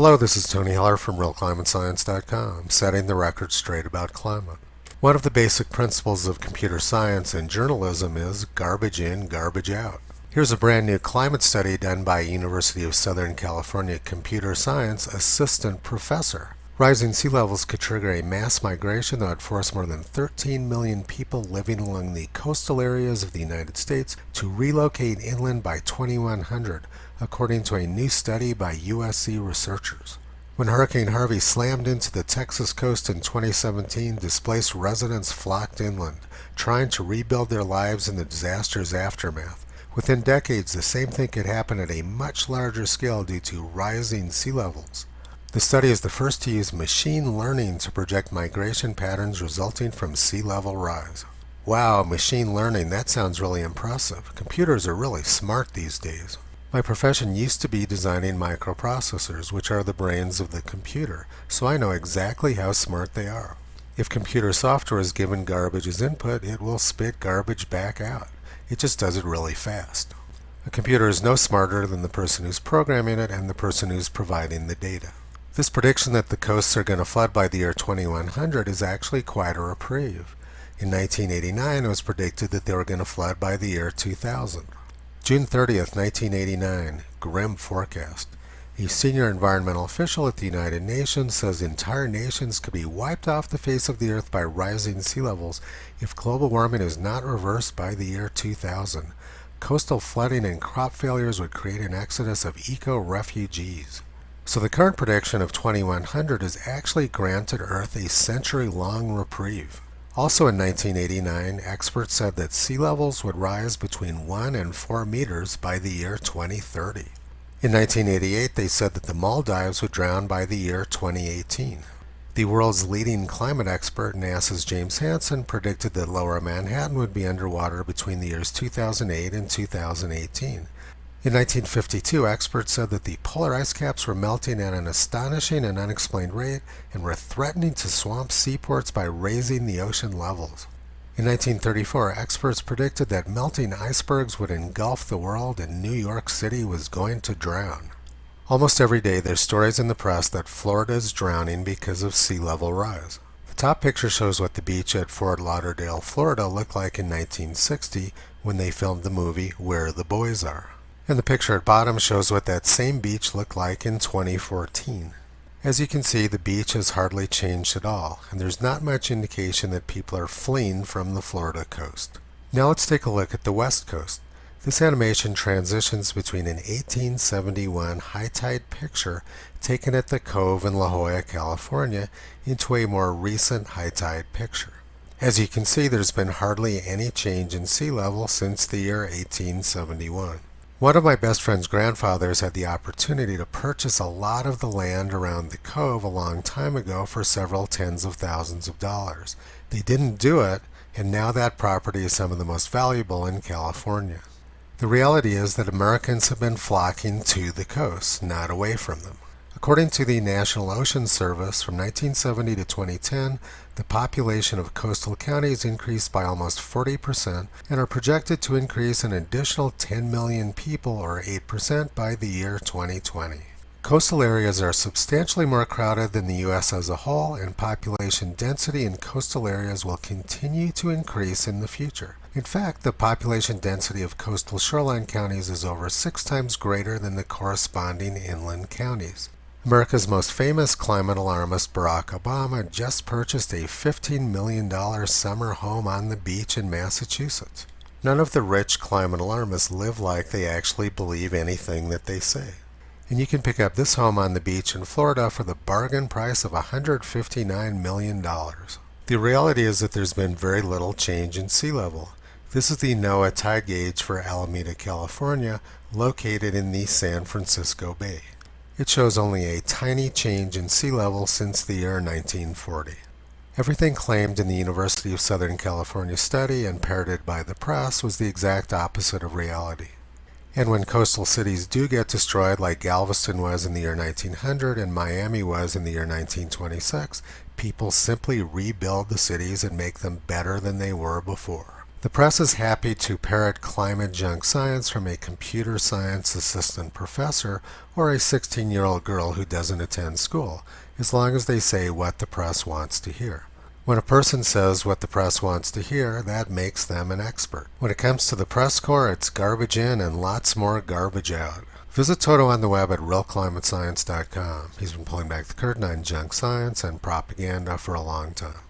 Hello, this is Tony Heller from RealClimateScience.com, setting the record straight about climate. One of the basic principles of computer science and journalism is garbage in, garbage out. Here's a brand new climate study done by University of Southern California computer science assistant professor. Rising sea levels could trigger a mass migration that would force more than 13 million people living along the coastal areas of the United States to relocate inland by 2100, according to a new study by USC researchers. When Hurricane Harvey slammed into the Texas coast in 2017, displaced residents flocked inland, trying to rebuild their lives in the disaster's aftermath. Within decades, the same thing could happen at a much larger scale due to rising sea levels. The study is the first to use machine learning to project migration patterns resulting from sea level rise. Wow, machine learning, that sounds really impressive. Computers are really smart these days. My profession used to be designing microprocessors, which are the brains of the computer, so I know exactly how smart they are. If computer software is given garbage as input, it will spit garbage back out. It just does it really fast. A computer is no smarter than the person who's programming it and the person who's providing the data. This prediction that the coasts are going to flood by the year 2100 is actually quite a reprieve. In 1989, it was predicted that they were going to flood by the year 2000. June 30th, 1989, grim forecast. A senior environmental official at the United Nations says entire nations could be wiped off the face of the earth by rising sea levels if global warming is not reversed by the year 2000. Coastal flooding and crop failures would create an exodus of eco-refugees. So the current prediction of 2100 has actually granted Earth a century-long reprieve. Also in 1989, experts said that sea levels would rise between 1 and 4 meters by the year 2030. In 1988, they said that the Maldives would drown by the year 2018. The world's leading climate expert, NASA's James Hansen, predicted that Lower Manhattan would be underwater between the years 2008 and 2018. In 1952, experts said that the polar ice caps were melting at an astonishing and unexplained rate and were threatening to swamp seaports by raising the ocean levels. In 1934, experts predicted that melting icebergs would engulf the world and New York City was going to drown. Almost every day there's stories in the press that Florida is drowning because of sea level rise. The top picture shows what the beach at Fort Lauderdale, Florida looked like in 1960 when they filmed the movie Where the Boys Are. And the picture at bottom shows what that same beach looked like in 2014. As you can see, the beach has hardly changed at all, and there's not much indication that people are fleeing from the Florida coast. Now let's take a look at the west coast. This animation transitions between an 1871 high tide picture taken at the Cove in La Jolla, California, into a more recent high tide picture. As you can see, there's been hardly any change in sea level since the year 1871. One of my best friend's grandfathers had the opportunity to purchase a lot of the land around the Cove a long time ago for several tens of thousands of dollars. They didn't do it, and now that property is some of the most valuable in California. The reality is that Americans have been flocking to the coast, not away from them. According to the National Ocean Service, from 1970 to 2010, the population of coastal counties increased by almost 40% and are projected to increase an additional 10 million people, or 8%, by the year 2020. Coastal areas are substantially more crowded than the U.S. as a whole, and population density in coastal areas will continue to increase in the future. In fact, the population density of coastal shoreline counties is over 6 times greater than the corresponding inland counties. America's most famous climate alarmist, Barack Obama, just purchased a $15 million summer home on the beach in Massachusetts. None of the rich climate alarmists live like they actually believe anything that they say. And you can pick up this home on the beach in Florida for the bargain price of $159 million. The reality is that there's been very little change in sea level. This is the NOAA tide gauge for Alameda, California, located in the San Francisco Bay. It shows only a tiny change in sea level since the year 1940. Everything claimed in the University of Southern California study and parroted by the press was the exact opposite of reality. And when coastal cities do get destroyed, like Galveston was in the year 1900 and Miami was in the year 1926, people simply rebuild the cities and make them better than they were before. The press is happy to parrot climate junk science from a computer science assistant professor or a 16-year-old girl who doesn't attend school, as long as they say what the press wants to hear. When a person says what the press wants to hear, that makes them an expert. When it comes to the press corps, it's garbage in and lots more garbage out. Visit Toto on the web at realclimatescience.com. He's been pulling back the curtain on junk science and propaganda for a long time.